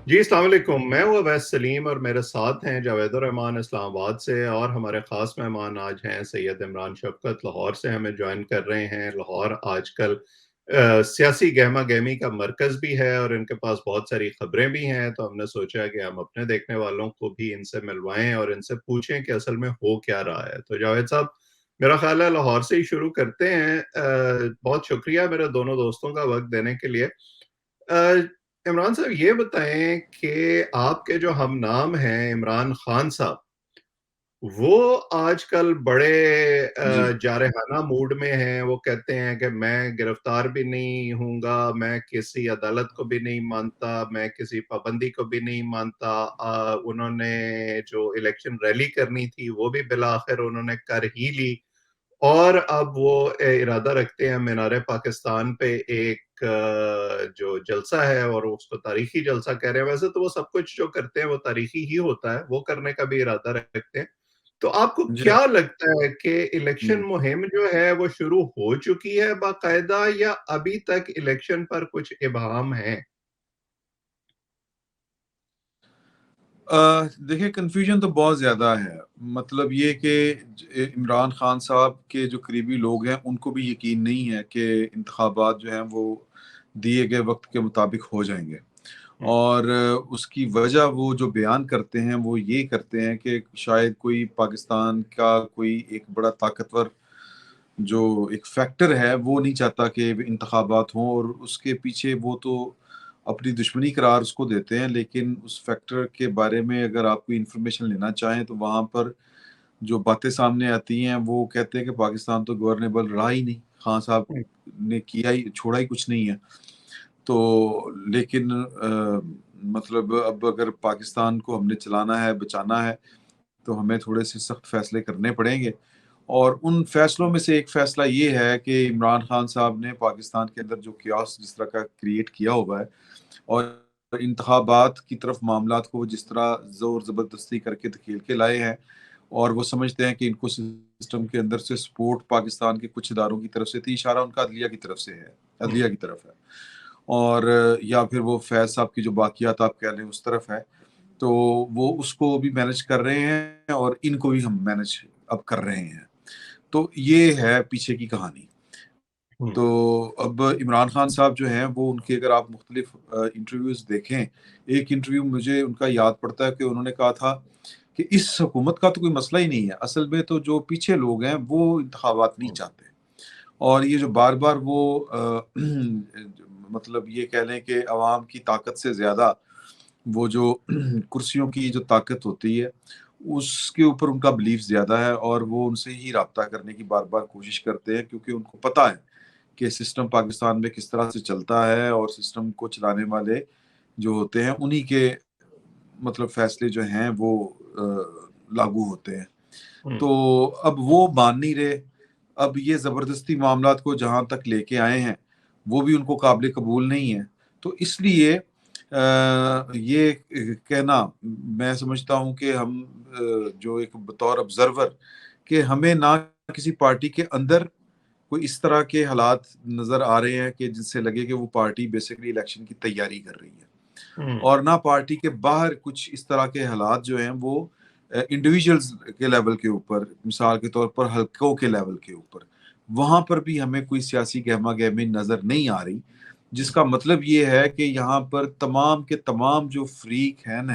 جی السلام علیکم، میں ہوں اویس سلیم اور میرے ساتھ ہیں جاوید الرحمان اسلام آباد سے، اور ہمارے خاص مہمان آج ہیں سید عمران شفقت، لاہور سے ہمیں جوائن کر رہے ہیں۔ لاہور آج کل سیاسی گہما گہمی کا مرکز بھی ہے اور ان کے پاس بہت ساری خبریں بھی ہیں، تو ہم نے سوچا کہ ہم اپنے دیکھنے والوں کو بھی ان سے ملوائیں اور ان سے پوچھیں کہ اصل میں ہو کیا رہا ہے۔ تو جاوید صاحب، میرا خیال ہے لاہور سے ہی شروع کرتے ہیں۔ بہت شکریہ میرے دونوں دوستوں کا وقت دینے کے لیے۔ عمران صاحب یہ بتائیں کہ آپ کے جو ہم نام ہیں عمران خان صاحب، وہ آج کل بڑے جی جارحانہ موڈ میں ہیں۔ وہ کہتے ہیں کہ میں گرفتار بھی نہیں ہوں گا، میں کسی عدالت کو بھی نہیں مانتا، میں کسی پابندی کو بھی نہیں مانتا۔ انہوں نے جو الیکشن ریلی کرنی تھی وہ بھی بالآخر انہوں نے کر ہی لی، اور اب وہ ارادہ رکھتے ہیں مینار پاکستان پہ ایک جو جلسہ ہے، اور اس کو تاریخی جلسہ کہہ رہے ہیں۔ ویسے تو وہ سب کچھ جو کرتے ہیں وہ تاریخی ہی ہوتا ہے، وہ کرنے کا بھی ارادہ رکھتے ہیں۔ تو آپ کو جی کیا لگتا ہے کہ الیکشن ہوں۔ مہم جو ہے وہ شروع ہو چکی ہے باقاعدہ، یا ابھی تک الیکشن پر کچھ ابہام ہیں؟ دیکھیں، کنفیوژن تو بہت زیادہ ہے۔ مطلب یہ کہ عمران خان صاحب کے جو قریبی لوگ ہیں ان کو بھی یقین نہیں ہے کہ انتخابات جو ہیں وہ دیے گئے وقت کے مطابق ہو جائیں گے، اور اس کی وجہ وہ جو بیان کرتے ہیں وہ یہ کرتے ہیں کہ شاید کوئی پاکستان کا کوئی ایک بڑا طاقتور جو ایک فیکٹر ہے وہ نہیں چاہتا کہ انتخابات ہوں، اور اس کے پیچھے وہ تو اپنی دشمنی قرار اس کو دیتے ہیں، لیکن اس فیکٹر کے بارے میں اگر آپ کوئی انفارمیشن لینا چاہیں تو وہاں پر جو باتیں سامنے آتی ہیں وہ کہتے ہیں کہ پاکستان تو گورنیبل رہا ہی نہیں، خان صاحب نے کیا ہی چھوڑا ہی کچھ نہیں ہے۔ تو لیکن مطلب اب اگر پاکستان کو ہم نے چلانا ہے، بچانا ہے، تو ہمیں تھوڑے سے سخت فیصلے کرنے پڑیں گے، اور ان فیصلوں میں سے ایک فیصلہ یہ ہے کہ عمران خان صاحب نے پاکستان کے اندر جو کیاس جس طرح کا کریٹ کیا ہوا ہے، اور انتخابات کی طرف معاملات کو وہ جس طرح زور زبردستی کر کے دھکیل کے لائے ہیں، اور وہ سمجھتے ہیں کہ ان کو سسٹم کے اندر سے سپورٹ پاکستان کے کچھ اداروں کی طرف سے تھی، اشارہ ان کا عدلیہ کی طرف سے ہے، عدلیہ کی طرف ہے، اور یا پھر وہ فیض صاحب کی جو باقیات آپ کہہ لیں اس طرف ہے، تو وہ اس کو بھی مینج کر رہے ہیں اور ان کو بھی ہم مینج اب کر رہے ہیں۔ تو یہ ہے پیچھے کی کہانی۔ تو اب عمران خان صاحب جو ہیں وہ ان کے اگر آپ مختلف انٹرویوز دیکھیں، ایک انٹرویو مجھے ان کا یاد پڑتا ہے کہ انہوں نے کہا تھا کہ اس حکومت کا تو کوئی مسئلہ ہی نہیں ہے، اصل میں تو جو پیچھے لوگ ہیں وہ انتخابات نہیں چاہتے، اور یہ جو بار بار وہ مطلب یہ کہہ لیں کہ عوام کی طاقت سے زیادہ وہ جو کرسیوں کی جو طاقت ہوتی ہے اس کے اوپر ان کا بلیف زیادہ ہے، اور وہ ان سے ہی رابطہ کرنے کی بار بار کوشش کرتے ہیں، کیونکہ ان کو پتہ ہے کہ سسٹم پاکستان میں کس طرح سے چلتا ہے، اور سسٹم کو چلانے والے جو ہوتے ہیں انہی کے مطلب فیصلے جو ہیں وہ لاگو ہوتے ہیں۔ تو اب وہ مان نہیں رہے، اب یہ زبردستی معاملات کو جہاں تک لے کے آئے ہیں وہ بھی ان کو قابل قبول نہیں ہے، تو اس لیے یہ کہنا میں سمجھتا ہوں کہ ہم جو ایک بطور آبزرور کہ ہمیں نہ کسی پارٹی کے اندر کوئی اس طرح کے حالات نظر آ رہے ہیں کہ جس سے لگے کہ وہ پارٹی بیسیکلی الیکشن کی تیاری کر رہی ہے، اور نہ پارٹی کے باہر کچھ اس طرح کے حالات جو ہیں وہ انڈیویجولز کے لیول کے اوپر، مثال کے طور پر حلقوں کے لیول کے اوپر، وہاں پر بھی ہمیں کوئی سیاسی گہما گہمی نظر نہیں آ رہی، جس کا مطلب یہ ہے کہ یہاں پر تمام کے تمام جو فریق ہیں نا،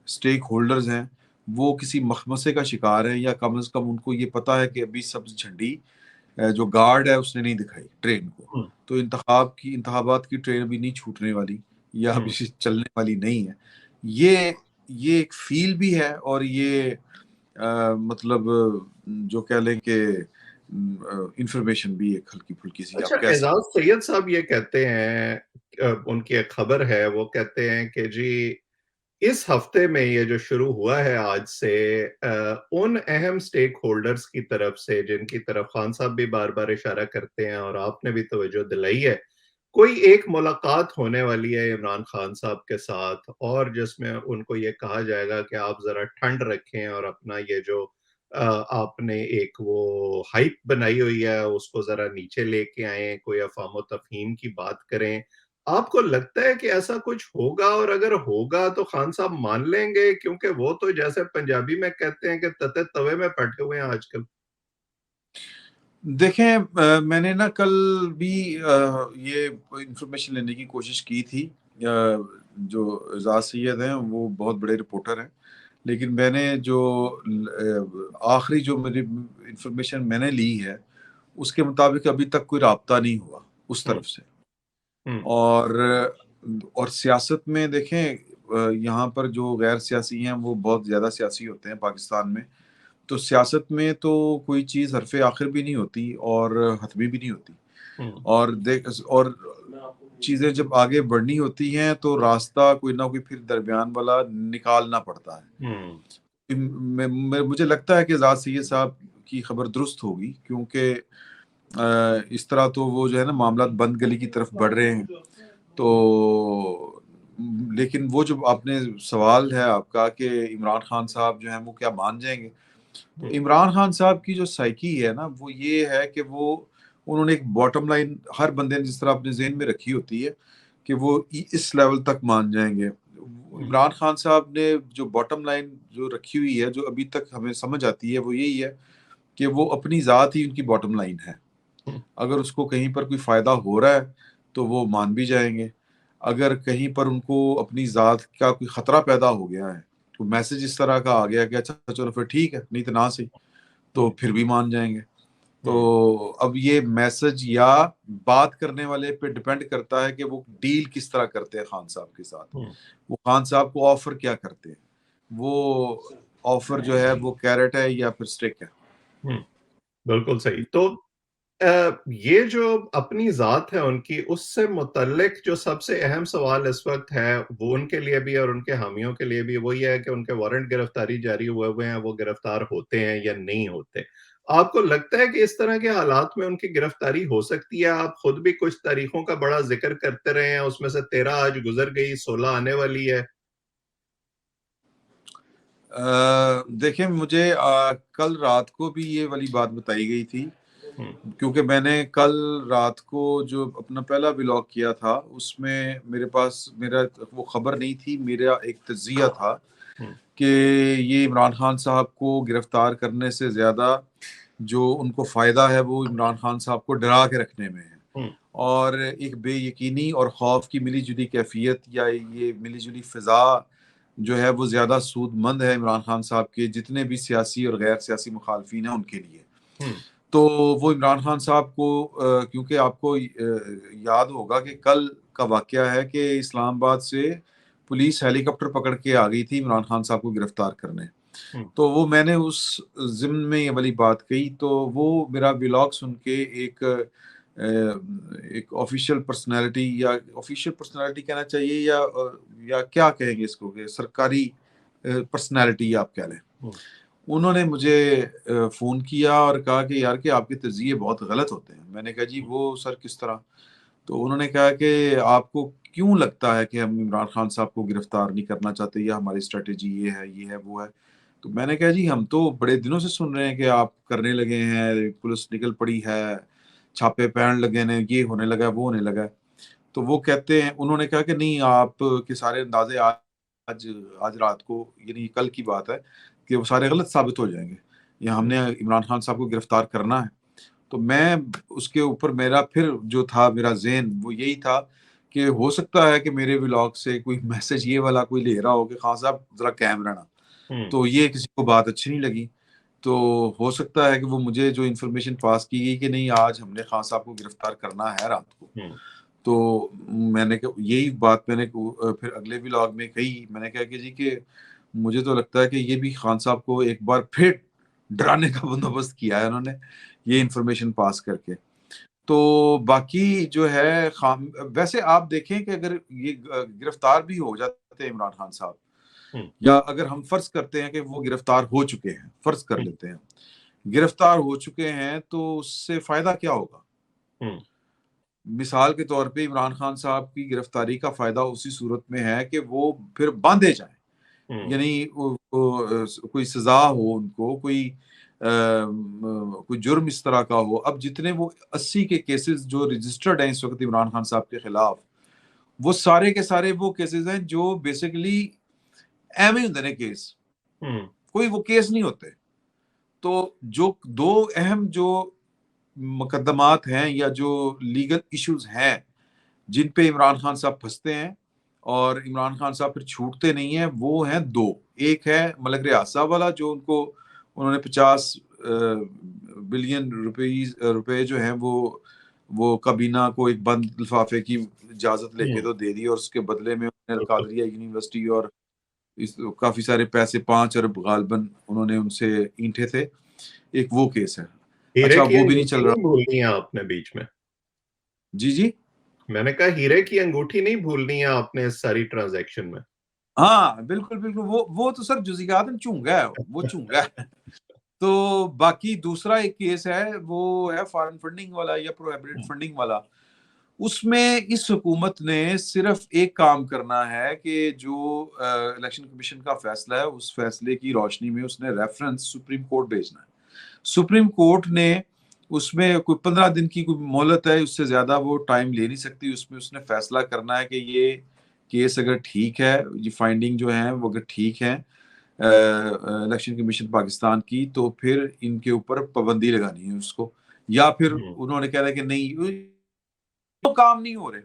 اسٹیک ہولڈرز ہیں، وہ کسی مخمصے کا شکار ہیں، یا کم از کم ان کو یہ پتا ہے کہ ابھی سبز جھنڈی جو گارڈ ہے اس نے نہیں دکھائی ٹرین کو، تو انتخابات کی ٹرین بھی نہیں چھوٹنے والی، یا ابھی چلنے والی نہیں ہے۔ یہ ایک فیل بھی ہے، اور یہ مطلب جو کہہ لیں کہ انفارمیشن بھی ایک ہلکی پھلکی سی اچھا، آپ کہہ اعزاز سکتے سید صاحب یہ کہتے ہیں، ان کی ایک خبر ہے، وہ کہتے ہیں کہ جی اس ہفتے میں یہ جو شروع ہوا ہے آج سے، ان اہم سٹیک ہولڈرز کی طرف سے جن کی طرف خان صاحب بھی بار بار اشارہ کرتے ہیں اور آپ نے بھی توجہ دلائی ہے، کوئی ایک ملاقات ہونے والی ہے عمران خان صاحب کے ساتھ، اور جس میں ان کو یہ کہا جائے گا کہ آپ ذرا ٹھنڈ رکھیں اور اپنا یہ جو آپ نے ایک وہ ہائپ بنائی ہوئی ہے اس کو ذرا نیچے لے کے آئیں، کوئی افہام و تفہیم کی بات کریں، آپ کو لگتا ہے کہ ایسا کچھ ہوگا؟ اور اگر ہوگا تو خان صاحب مان لیں گے؟ کیونکہ وہ تو جیسے پنجابی میں کہتے ہیں کہ تتے توے میں پٹے ہوئے ہیں آج کل۔ دیکھیں میں نے نا کل بھی یہ انفارمیشن لینے کی کوشش کی تھی۔ جو اعزاز سید ہیں وہ بہت بڑے رپورٹر ہیں، لیکن میں نے جو آخری جو میری انفارمیشن میں نے لی ہے اس کے مطابق ابھی تک کوئی رابطہ نہیں ہوا اس ہوں، طرف سے۔ ہوں، اور سیاست میں دیکھیں یہاں پر جو غیر سیاسی ہیں وہ بہت زیادہ سیاسی ہوتے ہیں پاکستان میں، تو سیاست میں تو کوئی چیز حرف آخر بھی نہیں ہوتی اور حتمی بھی نہیں ہوتی، ہوں، اور چیزیں جب آگے بڑھنی ہوتی ہیں تو راستہ کوئی نہ کوئی پھر درمیان والا نکالنا پڑتا ہے۔ ہوں، مجھے لگتا ہے کہ ذات سید صاحب کی خبر درست ہوگی، کیونکہ اس طرح تو وہ جو ہے نا معاملات بند گلی کی طرف بڑھ رہے ہیں۔ تو لیکن وہ جو آپ نے سوال ہے آپ کا کہ عمران خان صاحب جو ہیں وہ کیا مان جائیں گے، تو ہوں، عمران خان صاحب کی جو سائیکی ہے نا وہ یہ ہے کہ وہ انہوں نے ایک باٹم لائن ہر بندے نے جس طرح اپنے ذہن میں رکھی ہوتی ہے کہ وہ اس لیول تک مان جائیں گے۔ ہوں، عمران خان صاحب نے جو باٹم لائن جو رکھی ہوئی ہے جو ابھی تک ہمیں سمجھ آتی ہے وہ یہی ہے کہ وہ اپنی ذات ہی ان کی باٹم لائن ہے۔ ہوں، اگر اس کو کہیں پر کوئی فائدہ ہو رہا ہے تو وہ مان بھی جائیں گے، اگر کہیں پر ان کو اپنی ذات کا کوئی خطرہ پیدا ہو گیا ہے تو میسج اس طرح کا آ گیا کہ اچھا چلو پھر ٹھیک ہے، نہیں تو نہ صحیح، تو ہوں، پھر بھی مان جائیں گے۔ تو ہوں، اب یہ میسج یا بات کرنے والے پہ ڈپینڈ کرتا ہے کہ وہ ڈیل کس طرح کرتے ہیں خان صاحب کے ساتھ، ہوں، وہ خان صاحب کو آفر کیا کرتے ہیں، وہ آفر جو ہے وہ کیرٹ ہے یا پھر سٹک ہے۔ ہوں، بالکل صحیح۔ تو یہ جو اپنی ذات ہے ان کی، اس سے متعلق جو سب سے اہم سوال اس وقت ہے وہ ان کے لیے بھی اور ان کے حامیوں کے لیے بھی، وہ یہ ہے کہ ان کے وارنٹ گرفتاری جاری ہوئے ہیں، وہ گرفتار ہوتے ہیں یا نہیں ہوتے؟ آپ کو لگتا ہے کہ اس طرح کے حالات میں ان کی گرفتاری ہو سکتی ہے؟ آپ خود بھی کچھ تاریخوں کا بڑا ذکر کرتے رہے ہیں، اس میں سے 13 آج گزر گئی، 16 آنے والی ہے۔ دیکھیں مجھے کل رات کو بھی یہ والی بات بتائی گئی تھی، ہوں، کیونکہ میں نے کل رات کو جو اپنا پہلا ولاگ کیا تھا اس میں میرے پاس میرا وہ خبر نہیں تھی، میرا ایک تجزیہ تھا ہوں، کہ یہ عمران خان صاحب کو گرفتار کرنے سے زیادہ جو ان کو فائدہ ہے وہ عمران خان صاحب کو ڈرا کے رکھنے میں ہے، ہوں، اور ایک بے یقینی اور خوف کی ملی جلی کیفیت یا یہ ملی جلی فضا جو ہے وہ زیادہ سود مند ہے عمران خان صاحب کے جتنے بھی سیاسی اور غیر سیاسی مخالفین ہیں ان کے لیے۔ ہوں، تو وہ عمران خان صاحب کو کیونکہ آپ کو یاد ہوگا کہ کل کا واقعہ ہے کہ اسلام آباد سے پولیس ہیلی کاپٹر پکڑ کے آ گئی تھی عمران خان صاحب کو گرفتار کرنے، ہوں، تو وہ میں نے اس ضمن میں یہ والی بات کہی، تو وہ میرا ولاگ سن کے ایک آفیشیل پرسنالٹی یا آفیشیل پرسنالٹی کہنا چاہیے یا کیا کہیں گے اس کو کہ سرکاری پرسنالٹی آپ کہہ لیں، ہوں، انہوں نے مجھے فون کیا اور کہا کہ یار کہ آپ کے تجزیے بہت غلط ہوتے ہیں۔ میں نے کہا جی وہ سر کس طرح؟ تو انہوں نے کہا کہ آپ کو کیوں لگتا ہے کہ ہم عمران خان صاحب کو گرفتار نہیں کرنا چاہتے یا ہماری اسٹریٹجی یہ ہے وہ ہے؟ تو میں نے کہا جی ہم تو بڑے دنوں سے سن رہے ہیں کہ آپ کرنے لگے ہیں، پولیس نکل پڑی ہے، چھاپے پڑنے لگے ہیں، یہ ہونے لگا وہ ہونے لگا۔ تو وہ کہتے ہیں، انہوں نے کہا کہ نہیں آپ کے سارے اندازے آج آج رات کو یعنی کل کی بات ہے کہ وہ سارے غلط ثابت ہو جائیں گے یا ہم نے عمران خان صاحب کو گرفتار کرنا ہے۔ تو میں اس کے اوپر میرا پھر جو تھا میرا ذہن وہ یہی تھا کہ ہو سکتا ہے کہ میرے ولاگ سے کوئی میسج یہ والا کوئی لے رہا ہو کہ خان صاحب ذرا قائم رہنا، ہوں، تو یہ کسی کو بات اچھی نہیں لگی، تو ہو سکتا ہے کہ وہ مجھے جو انفارمیشن پاس کی گئی کہ نہیں آج ہم نے خان صاحب کو گرفتار کرنا ہے رات کو، ہوں، تو میں نے یہی بات میں نے پھر اگلے ولاگ میں کہی، میں نے کہا کہ جی کہ مجھے تو لگتا ہے کہ یہ بھی خان صاحب کو ایک بار پھر ڈرانے کا بندوبست کیا ہے انہوں نے یہ انفارمیشن پاس کر کے۔ تو باقی جو ہے ویسے آپ دیکھیں کہ اگر یہ گرفتار بھی ہو جاتے ہیں عمران خان صاحب، ہوں، یا اگر ہم فرض کرتے ہیں کہ وہ گرفتار ہو چکے ہیں، فرض کر ہوں، لیتے ہیں گرفتار ہو چکے ہیں، تو اس سے فائدہ کیا ہوگا؟ ہوں، مثال کے طور پہ عمران خان صاحب کی گرفتاری کا فائدہ اسی صورت میں ہے کہ وہ پھر باندھے جائیں، ہوں، یعنی کوئی سزا ہو ان کو، کوئی جرم اس طرح کا ہو۔ اب جتنے وہ 80 کے کیسز جو رجسٹرڈ ہیں اس وقت عمران خان صاحب کے خلاف، وہ سارے کے سارے وہ کیسز ہیں جو بیسیکلی ایویں ہوتے ہیں کیس، کوئی وہ کیس نہیں ہوتے. تو جو دو اہم جو مقدمات ہیں یا جو لیگل ایشوز ہیں جن پہ عمران خان صاحب پھنستے ہیں اور عمران خان صاحب پھر چھوٹتے نہیں ہیں، وہ ہیں دو. ایک ہے ملک ریاض صاحب والا، جو انہوں نے 50 بلین روپے جو ہیں وہ کابینہ کو ایک بند لفافے کی اجازت لے کے تو دے دی، اور اس کے بدلے میں انہوں نے القادریہ یونیورسٹی اور کافی سارے پیسے 5 ارب غالباً انہوں نے ان سے اینٹے تھے. ایک وہ کیس ہے. ہیرے اچھا کی وہ بھی نہیں چل انگوٹھی رہا. نہیں بھولنی ہے آپ نے بیچ میں. جی میں نے کہا ہیرے کی انگوٹھی نہیں بھولنی ہے آپ نے اس ساری ٹرانزیکشن میں. ہاں بالکل وہ تو سر جزیات چونگا ہے، وہ چونگا ہے. تو باقی دوسرا ایک کیس ہے، وہ ہے فارن فنڈنگ والا یا پروہیبٹڈ فنڈنگ والا. اس میں اس حکومت نے صرف ایک کام کرنا ہے کہ جو الیکشن کمیشن کا فیصلہ ہے اس فیصلے کی روشنی میں اس نے ریفرنس سپریم کورٹ بھیجنا ہے. سپریم کورٹ نے اس میں کوئی 15 دن کی کوئی مہلت ہے، اس سے زیادہ وہ ٹائم لے نہیں سکتی. اس میں اس نے فیصلہ کرنا ہے کہ یہ کیس اگر ٹھیک ہے، یہ فائنڈنگ جو ہیں وہ اگر ٹھیک ہیں الیکشن کمیشن پاکستان کی، تو پھر ان کے اوپر پابندی لگانی ہے اس کو، یا پھر انہوں نے کہہ رہا کہ نہیں وہ کام نہیں ہو رہے.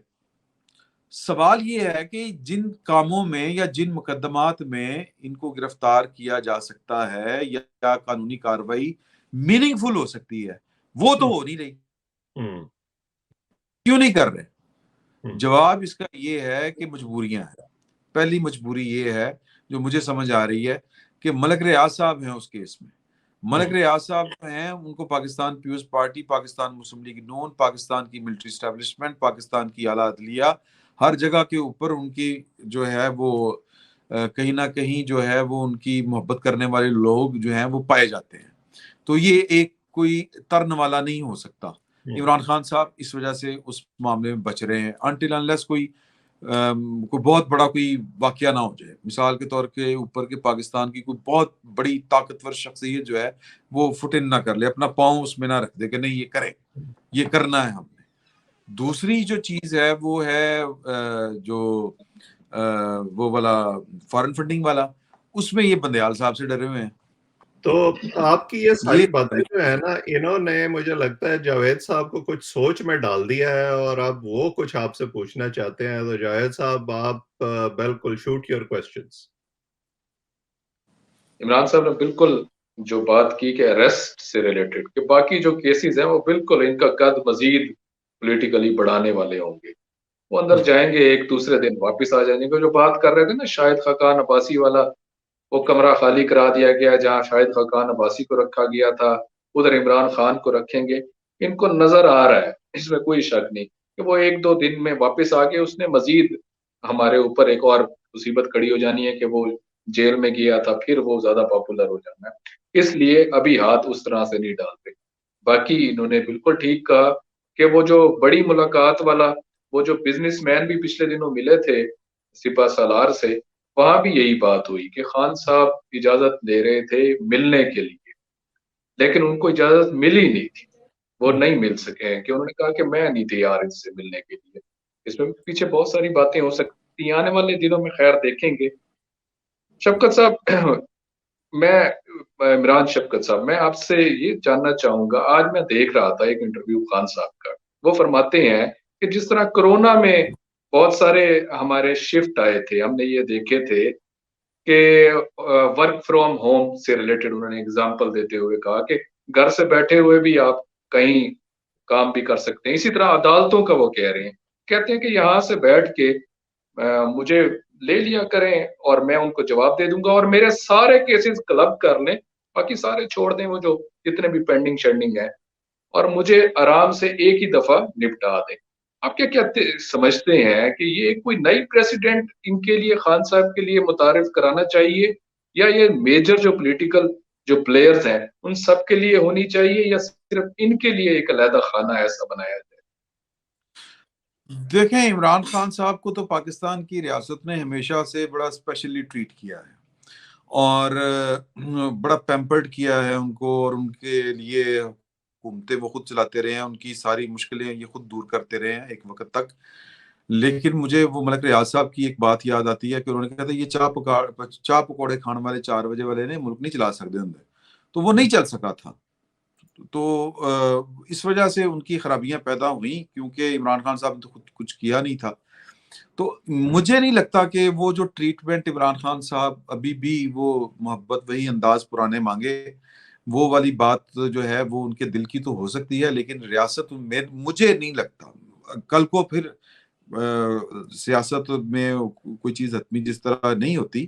سوال یہ ہے کہ جن کاموں میں یا جن مقدمات میں ان کو گرفتار کیا جا سکتا ہے یا قانونی کارروائی میننگ فل ہو سکتی ہے، وہ تو ہو نہیں رہی. کیوں نہیں کر رہے؟ جواب اس کا یہ ہے کہ مجبوریاں ہیں. پہلی مجبوری یہ ہے جو مجھے سمجھ آ رہی ہے کہ ملک ریاض صاحب ہیں اس کیس میں. ملک ریاض صاحب ہیں، ان کو پاکستان پیپلز پارٹی، پاکستان مسلم لیگ نون، پاکستان کی ملٹری اسٹیبلشمنٹ، پاکستان کی اعلیٰ عدلیہ، ہر جگہ کے اوپر ان کی جو ہے وہ کہیں نہ کہیں جو ہے وہ ان کی محبت کرنے والے لوگ جو ہیں وہ پائے جاتے ہیں. تو یہ ایک کوئی ترن والا نہیں ہو سکتا. عمران خان صاحب اس وجہ سے اس معاملے میں بچ رہے ہیں انٹل انلیس کوئی بہت بڑا کوئی واقعہ نہ ہو جائے. مثال کے طور کے اوپر کے پاکستان کی کوئی بہت بڑی طاقتور شخصیت جو ہے وہ فٹ ان نہ کر لے، اپنا پاؤں اس میں نہ رکھ دے کہ نہیں یہ کرے، یہ کرنا ہے ہم نے. دوسری جو چیز ہے وہ ہے جو وہ والا فارن فنڈنگ والا، اس میں یہ بندیال صاحب سے ڈرے ہوئے ہیں. تو آپ کی یہ ساری باتیں جو ہے نا، انہوں نے مجھے لگتا ہے جاوید صاحب کو کچھ سوچ میں ڈال دیا ہے، اور اب وہ کچھ آپ سے پوچھنا چاہتے ہیں. تو جاوید صاحب آپ بالکل شوٹ یور کوسچنز. عمران صاحب نے بالکل جو بات کی کہ اریسٹ سے ریلیٹڈ، کہ باقی جو کیسز ہیں وہ بالکل ان کا قد مزید پولیٹیکلی بڑھانے والے ہوں گے. وہ اندر جائیں گے، ایک دوسرے دن واپس آ جائیں گے. جو بات کر رہے تھے نا شاہد خاقان عباسی والا، وہ کمرہ خالی کرا دیا گیا جہاں شاہد خاقان عباسی کو رکھا گیا تھا، ادھر عمران خان کو رکھیں گے. ان کو نظر آ رہا ہے، اس میں کوئی شک نہیں، کہ وہ 1-2 دن میں واپس آ کے اس نے مزید ہمارے اوپر ایک اور مصیبت کھڑی ہو جانی ہے کہ وہ جیل میں گیا تھا، پھر وہ زیادہ پاپولر ہو جانا ہے. اس لیے ابھی ہاتھ اس طرح سے نہیں ڈالتے. باقی انہوں نے بالکل ٹھیک کہا کہ وہ جو بڑی ملاقات والا، وہ جو بزنس مین بھی پچھلے دنوں ملے تھے سپا سالار سے، وہاں بھی یہی بات ہوئی کہ خان صاحب اجازت لے رہے تھے ملنے کے لیے، لیکن ان کو اجازت ملی نہیں تھی، وہ نہیں مل سکے ہیں کہ انہوں نے کہا کہ میں نہیں تیار اس سے ملنے کے لیے. اس میں پیچھے بہت ساری باتیں ہو سکتی ہیں، آنے والے دنوں میں خیر دیکھیں گے. شفقت صاحب، میں عمران شفقت صاحب، میں آپ سے یہ جاننا چاہوں گا، آج میں دیکھ رہا تھا ایک انٹرویو خان صاحب کا، وہ فرماتے ہیں کہ جس طرح کرونا میں بہت سارے ہمارے شفٹ آئے تھے، ہم نے یہ دیکھے تھے کہ ورک فرام ہوم سے ریلیٹڈ انہوں نے اگزامپل دیتے ہوئے کہا کہ گھر سے بیٹھے ہوئے بھی آپ کہیں کام بھی کر سکتے ہیں. اسی طرح عدالتوں کا وہ کہہ رہے ہیں، کہتے ہیں کہ یہاں سے بیٹھ کے مجھے لے لیا کریں اور میں ان کو جواب دے دوں گا، اور میرے سارے کیسز کلب کر لیں، باقی سارے چھوڑ دیں وہ جو جتنے بھی پینڈنگ شینڈنگ ہے، اور مجھے آرام سے ایک ہی دفعہ نپٹا دیں. آپ کیا سمجھتے ہیں کہ یہ کوئی نئی پریسیڈنٹ ان کے لیے خان صاحب کے لیے متعارف کرانا چاہیے، یا یہ میجر جو پولیٹیکل جو پلیئرز ہیں ان سب کے لیے ہونی چاہیے، یا صرف ان کے لیے ایک علیحدہ خانہ ایسا بنایا جائے؟ دیکھیں عمران خان صاحب کو تو پاکستان کی ریاست نے ہمیشہ سے بڑا اسپیشلی ٹریٹ کیا ہے اور بڑا پیمپرڈ کیا ہے ان کو، اور ان کے لیے حکومتیں وہ خود چلاتے رہے ہیں، ان کی ساری مشکلیں یہ خود دور کرتے رہے ہیں ایک وقت تک. لیکن مجھے وہ ملک ریاض صاحب کی ایک بات یاد آتی ہے کہ انہوں نے کہا تھا یہ چاہ پکوڑے کھانے والے 4 بجے والے نے ملک نہیں چلا سکتے ہوں، تو وہ نہیں چل سکا تھا. تو اس وجہ سے ان کی خرابیاں پیدا ہوئیں کیونکہ عمران خان صاحب نے تو خود کچھ کیا نہیں تھا. تو مجھے نہیں لگتا کہ وہ جو ٹریٹمنٹ عمران خان صاحب ابھی بھی وہ محبت وہی انداز پرانے مانگے، وہ والی بات جو ہے وہ ان کے دل کی تو ہو سکتی ہے، لیکن ریاست میں مجھے نہیں لگتا کل کو پھر سیاست میں کوئی چیز حتمی جس طرح نہیں ہوتی،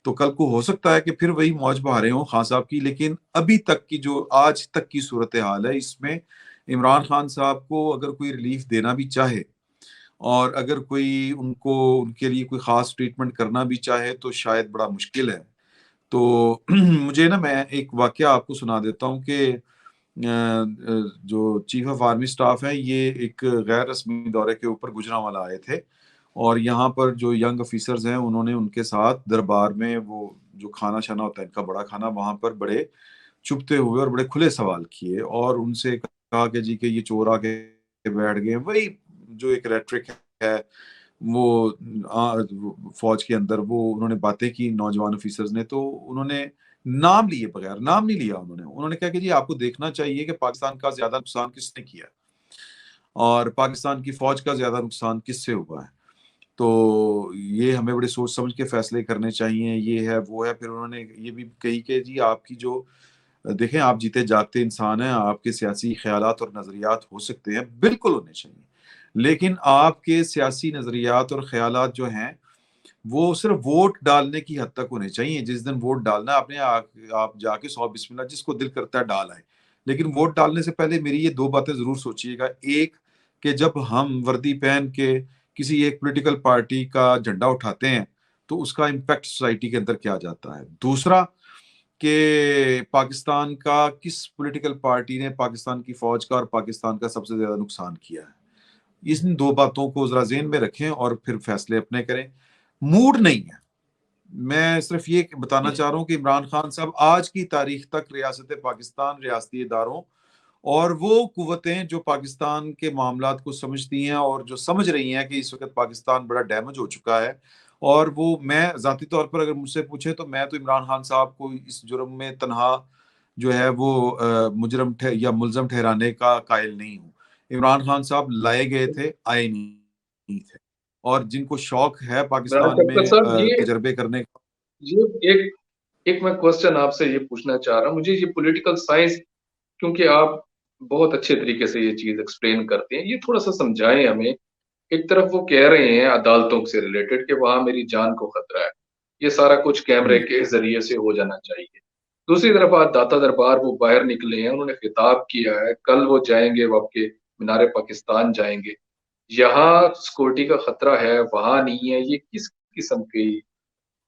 تو کل کو ہو سکتا ہے کہ پھر وہی موج بہاریں ہوں خان صاحب کی. لیکن ابھی تک کی جو آج تک کی صورتحال ہے اس میں عمران خان صاحب کو اگر کوئی ریلیف دینا بھی چاہے اور اگر کوئی ان کے لیے کوئی خاص ٹریٹمنٹ کرنا بھی چاہے تو شاید بڑا مشکل ہے. تو مجھے نا میں ایک واقعہ آپ کو سنا دیتا ہوں کہ جو چیف آف آرمی سٹاف ہے یہ ایک غیر رسمی دورے کے اوپر گجرانوالہ آئے تھے، اور یہاں پر جو ینگ آفیسرز ہیں انہوں نے ان کے ساتھ دربار میں وہ جو کھانا شانا ہوتا ہے ان کا بڑا کھانا، وہاں پر بڑے چھپتے ہوئے اور بڑے کھلے سوال کیے اور ان سے کہا کہ جی کہ یہ چور آ کے بیٹھ گئے. وہی جو ایک ریٹرک ہے وہ فوج کے اندر وہ انہوں نے باتیں کی نوجوان آفیسرز نے، تو انہوں نے نام لیے بغیر، نام نہیں لیا انہوں نے کہا کہ جی آپ کو دیکھنا چاہیے کہ پاکستان کا زیادہ نقصان کس نے کیا اور پاکستان کی فوج کا زیادہ نقصان کس سے ہوا ہے، تو یہ ہمیں بڑے سوچ سمجھ کے فیصلے کرنے چاہیے، یہ ہے وہ ہے. پھر انہوں نے یہ بھی کہی کہ جی آپ کی جو دیکھیں آپ جیتے جاگتے انسان ہیں، آپ کے سیاسی خیالات اور نظریات ہو سکتے ہیں، بالکل ہونے چاہیے، لیکن آپ کے سیاسی نظریات اور خیالات جو ہیں وہ صرف ووٹ ڈالنے کی حد تک ہونے چاہیے. جس دن ووٹ ڈالنا ہے آپ جا کے 100 بسم اللہ جس کو دل کرتا ہے ڈال آئے، لیکن ووٹ ڈالنے سے پہلے میری یہ 2 باتیں ضرور سوچیے گا. ایک کہ جب ہم وردی پہن کے کسی ایک پولیٹیکل پارٹی کا جھنڈا اٹھاتے ہیں تو اس کا امپیکٹ سوسائٹی کے اندر کیا جاتا ہے. دوسرا کہ پاکستان کا کس پولیٹیکل پارٹی نے پاکستان کی فوج کا اور پاکستان کا سب سے زیادہ نقصان کیا ہے. ان 2 باتوں کو ذرا ذہن میں رکھیں اور پھر فیصلے اپنے کریں. موڈ نہیں ہے، میں صرف یہ بتانا چاہ رہا ہوں کہ عمران خان صاحب آج کی تاریخ تک ریاست پاکستان، ریاستی اداروں اور وہ قوتیں جو پاکستان کے معاملات کو سمجھتی ہیں اور جو سمجھ رہی ہیں کہ اس وقت پاکستان بڑا ڈیمیج ہو چکا ہے، اور وہ میں ذاتی طور پر اگر مجھ سے پوچھے تو میں تو عمران خان صاحب کو اس جرم میں تنہا جو ہے وہ مجرم یا ملزم ٹھہرانے کا قائل نہیں ہوں. عمران خان صاحب لائے گئے تھے، آئے نہیں تھے، اور جن کو شوق ہے پاکستان میں صاحب تجربے کرنے کا. یہ ایک میں کوسچن آپ سے یہ پوچھنا چاہ رہا ہوں، مجھے یہ پولیٹیکل سائنس کیونکہ آپ بہت اچھے طریقے سے یہ چیز ایکسپلین کرتے ہیں، یہ تھوڑا سا سمجھائیں ہمیں. ایک طرف وہ کہہ رہے ہیں عدالتوں سے ریلیٹڈ کہ وہاں میری جان کو خطرہ ہے، یہ سارا کچھ کیمرے کے ذریعے سے ہو جانا چاہیے. دوسری طرف آج داتا دربار وہ باہر نکلے ہیں، انہوں نے خطاب کیا ہے، کل وہ جائیں گے وہ آپ کے مینار پاکستان جائیں گے. یہاں سیکورٹی کا خطرہ ہے، وہاں نہیں ہے، یہ کس قسم کی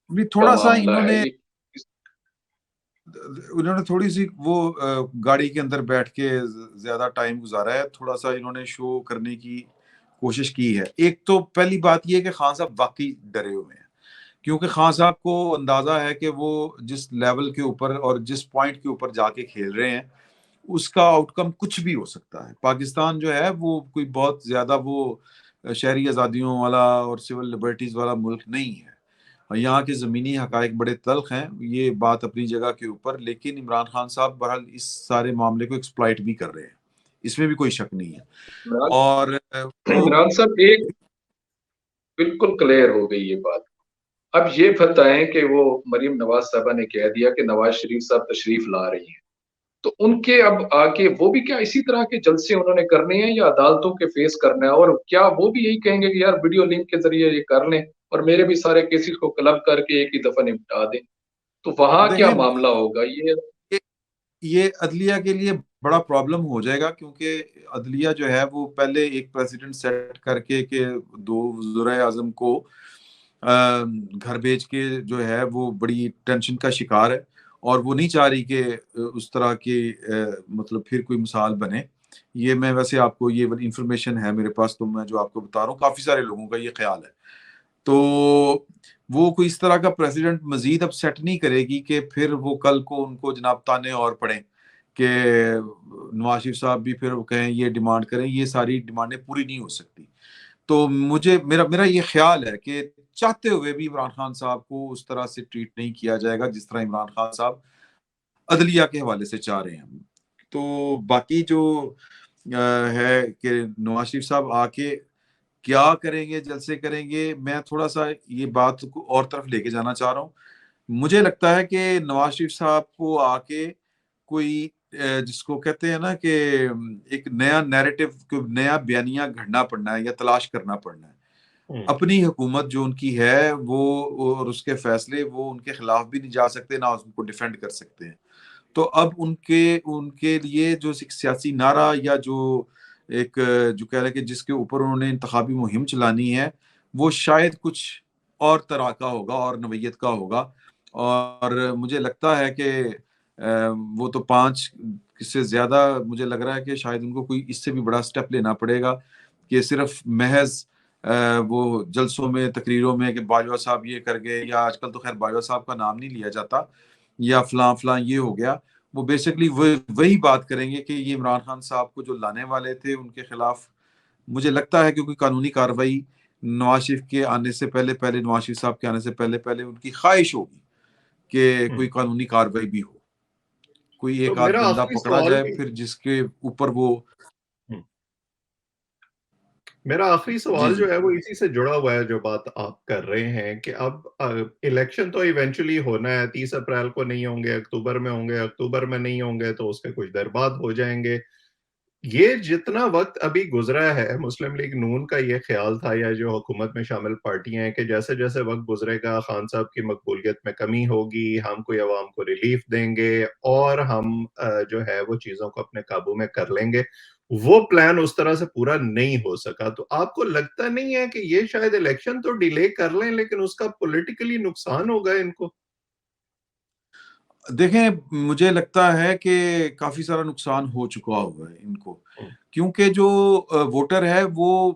کا تھوڑا سا معاملہ ہے یہ؟ انہوں نے تھوڑی سی وہ گاڑی کے اندر بیٹھ کے زیادہ ٹائم گزارا ہے، تھوڑا سا انہوں نے شو کرنے کی کوشش کی ہے. ایک تو پہلی بات یہ ہے کہ خان صاحب واقعی ڈرے ہوئے ہیں، کیونکہ خان صاحب کو اندازہ ہے کہ وہ جس لیول کے اوپر اور جس پوائنٹ کے اوپر جا کے کھیل رہے ہیں اس کا آؤٹ کم کچھ بھی ہو سکتا ہے. پاکستان جو ہے وہ کوئی بہت زیادہ وہ شہری آزادیوں والا اور سول لبرٹیز والا ملک نہیں ہے، یہاں کے زمینی حقائق بڑے تلخ ہیں، یہ بات اپنی جگہ کے اوپر. لیکن عمران خان صاحب بہرحال اس سارے معاملے کو ایکسپلائٹ بھی کر رہے ہیں، اس میں بھی کوئی شک نہیں ہے. اور عمران صاحب ایک بالکل کلیئر ہو گئی یہ بات. اب یہ بتائیں کہ وہ مریم نواز صاحبہ نے کہہ دیا کہ نواز شریف صاحب تشریف لا رہی ہیں، تو ان کے اب آگے وہ بھی کیا اسی طرح کے جلسے انہوں نے کرنے ہیں یا عدالتوں کے فیس کرنا ہے؟ اور کیا وہ بھی یہی کہیں گے کہ یار ویڈیو لنک کے ذریعے یہ کر لیں اور میرے بھی سارے کیسز کو کلب کر کے ایک ہی دفعہ نپٹا دیں؟ تو وہاں کیا دیکھیں معاملہ ہوگا؟ یہ عدلیہ کے لیے بڑا پرابلم ہو جائے گا، کیونکہ عدلیہ جو ہے وہ پہلے ایک پریزیڈنٹ سیٹ کر کے کہ 2 وزرائے اعظم کو گھر بھیج کے جو ہے وہ بڑی ٹینشن کا شکار ہے، اور وہ نہیں چاہ رہی کہ اس طرح کی مطلب پھر کوئی مثال بنے. یہ میں ویسے آپ کو یہ انفارمیشن ہے میرے پاس، تو میں جو آپ کو بتا رہا ہوں کافی سارے لوگوں کا یہ خیال ہے. تو وہ کوئی اس طرح کا پریزیڈنٹ مزید اب سیٹ نہیں کرے گی کہ پھر وہ کل کو ان کو جناب تانے اور پڑیں کہ نواز شریف صاحب بھی پھر کہیں یہ ڈیمانڈ کریں. یہ ساری ڈیمانڈیں پوری نہیں ہو سکتی. تو میرا یہ خیال ہے کہ چاہتے ہوئے بھی عمران خان صاحب کو اس طرح سے ٹریٹ نہیں کیا جائے گا جس طرح عمران خان صاحب عدلیہ کے حوالے سے چاہ رہے ہیں. تو باقی جو ہے کہ نواز شریف صاحب آ کے کیا کریں گے، جلسے کریں گے، میں تھوڑا سا یہ بات کو اور طرف لے کے جانا چاہ رہا ہوں. مجھے لگتا ہے کہ نواز شریف صاحب کو آ کے کوئی جس کو کہتے ہیں نا کہ ایک نیا نیریٹو، کوئی نیا بیانیہ گھڑنا پڑنا ہے یا تلاش کرنا پڑنا ہے. اپنی حکومت جو ان کی ہے وہ اور اس کے فیصلے وہ ان کے خلاف بھی نہیں جا سکتے، نہ ان کو ڈیفینڈ کر سکتے ہیں. تو اب ان کے لیے جو ایک سیاسی نعرہ یا جو ایک جو کہہ رہے کہ جس کے اوپر انہوں نے انتخابی مہم چلانی ہے وہ شاید کچھ اور طرح کا ہوگا اور نوعیت کا ہوگا. اور مجھے لگتا ہے کہ وہ تو 5 سے زیادہ مجھے لگ رہا ہے کہ شاید ان کو کوئی اس سے بھی بڑا سٹیپ لینا پڑے گا کہ صرف محض وہ جلسوں میں تقریروں میں کہ باجوہ صاحب یہ کر گئے، یا آج کل تو خیر باجوہ صاحب کا نام نہیں لیا جاتا، یا فلاں فلاں یہ ہو گیا. وہ بیسکلی وہی بات کریں گے کہ یہ عمران خان صاحب کو جو لانے والے تھے ان کے خلاف مجھے لگتا ہے کہ کوئی قانونی کارروائی نواز شریف کے آنے سے پہلے نواز شریف صاحب کے آنے سے پہلے ان کی خواہش ہوگی کہ کوئی قانونی کارروائی بھی ہو، کوئی تو ایک آدھ میرا بندہ آخری پکڑا سوال جائے بھی پھر جس کے اوپر وہ میرا آخری جی سوال جی جو ہے وہ اسی سے جڑا ہوا ہے جو بات آپ کر رہے ہیں کہ اب الیکشن تو ایونچولی ہونا ہے، 30 اپریل کو نہیں ہوں گے، اکتوبر میں ہوں گے، اکتوبر میں نہیں ہوں گے تو اس کے کچھ دیر بعد ہو جائیں گے. یہ جتنا وقت ابھی گزرا ہے، مسلم لیگ نون کا یہ خیال تھا یا جو حکومت میں شامل پارٹیاں ہیں کہ جیسے جیسے وقت گزرے گا خان صاحب کی مقبولیت میں کمی ہوگی، ہم کوئی عوام کو ریلیف دیں گے اور ہم جو ہے وہ چیزوں کو اپنے قابو میں کر لیں گے. وہ پلان اس طرح سے پورا نہیں ہو سکا. تو آپ کو لگتا نہیں ہے کہ یہ شاید الیکشن تو ڈیلے کر لیں لیکن اس کا پولیٹیکلی نقصان ہوگا ان کو؟ دیکھیں مجھے لگتا ہے کہ کافی سارا نقصان ہو چکا ہوا ہے ان کو، کیونکہ جو ووٹر ہے وہ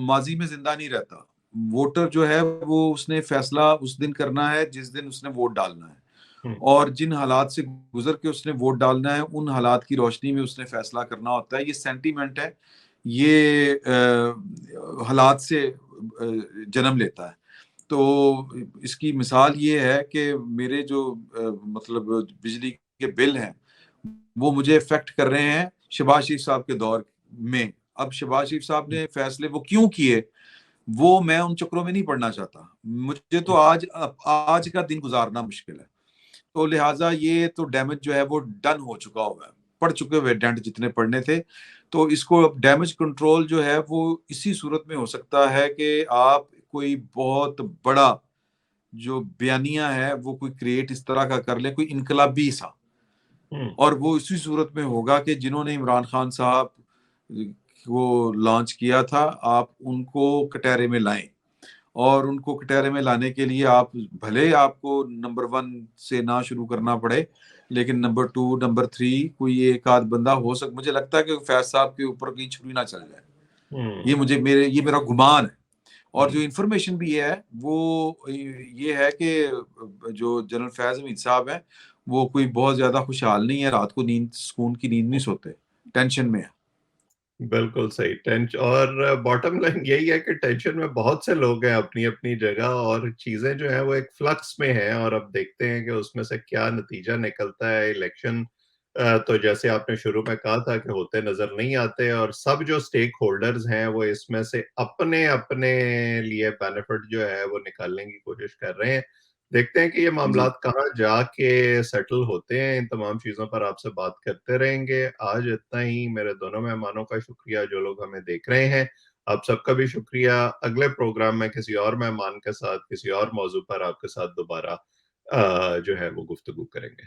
ماضی میں زندہ نہیں رہتا. ووٹر جو ہے وہ اس نے فیصلہ اس دن کرنا ہے جس دن اس نے ووٹ ڈالنا ہے، اور جن حالات سے گزر کے اس نے ووٹ ڈالنا ہے ان حالات کی روشنی میں اس نے فیصلہ کرنا ہوتا ہے. یہ سینٹیمنٹ ہے، یہ حالات سے جنم لیتا ہے. تو اس کی مثال یہ ہے کہ میرے جو مطلب بجلی کے بل ہیں وہ مجھے افیکٹ کر رہے ہیں شہباز شریف صاحب کے دور میں. اب شہباز شریف صاحب نے فیصلے وہ کیوں کیے وہ میں ان چکروں میں نہیں پڑنا چاہتا. مجھے تو آج کا دن گزارنا مشکل ہے، تو لہٰذا یہ تو ڈیمیج جو ہے وہ ڈن ہو چکا ہوا ہے، پڑ چکے ہوئے ڈینٹ جتنے پڑنے تھے. تو اس کو اب ڈیمیج کنٹرول جو ہے وہ اسی صورت میں ہو سکتا ہے کہ آپ کوئی بہت بڑا جو بیانیہ ہے وہ کوئی کریٹ اس طرح کا کر لیں، کوئی انقلابی سا، اور وہ اسی صورت میں ہوگا کہ جنہوں نے عمران خان صاحب کو لانچ کیا تھا آپ ان کو کٹہرے میں لائیں. اور ان کو کٹہرے میں لانے کے لیے آپ بھلے آپ کو نمبر 1 سے نہ شروع کرنا پڑے لیکن نمبر 2 نمبر 3 کوئی ایک آدھ بندہ ہو مجھے لگتا ہے کہ فیض صاحب کے اوپر کہیں چھری نہ چل جائے. یہ میرا گمان ہے. اور جو انفارمیشن بھی ہے وہ یہ ہے کہ جو جنرل فیض حمید صاحب ہیں وہ کوئی بہت زیادہ خوشحال نہیں ہے، رات کو سکون کی نیند نہیں سوتے، ٹینشن میں ہے. بالکل صحیح. اور باٹم لائن یہی ہے کہ ٹینشن میں بہت سے لوگ ہیں اپنی اپنی جگہ، اور چیزیں جو ہیں وہ ایک فلکس میں ہیں، اور اب دیکھتے ہیں کہ اس میں سے کیا نتیجہ نکلتا ہے. الیکشن تو جیسے آپ نے شروع میں کہا تھا کہ ہوتے نظر نہیں آتے، اور سب جو سٹیک ہولڈرز ہیں وہ اس میں سے اپنے اپنے لیے بینیفٹ جو ہے وہ نکالنے کی کوشش کر رہے ہیں. دیکھتے ہیں کہ یہ جی معاملات کہاں جا کے سیٹل ہوتے ہیں. ان تمام چیزوں پر آپ سے بات کرتے رہیں گے. آج اتنا ہی. میرے دونوں مہمانوں کا شکریہ جو لوگ ہمیں دیکھ رہے ہیں. آپ سب کا بھی شکریہ. اگلے پروگرام میں کسی اور مہمان کے ساتھ کسی اور موضوع پر آپ کے ساتھ دوبارہ جو ہے وہ گفتگو کریں گے.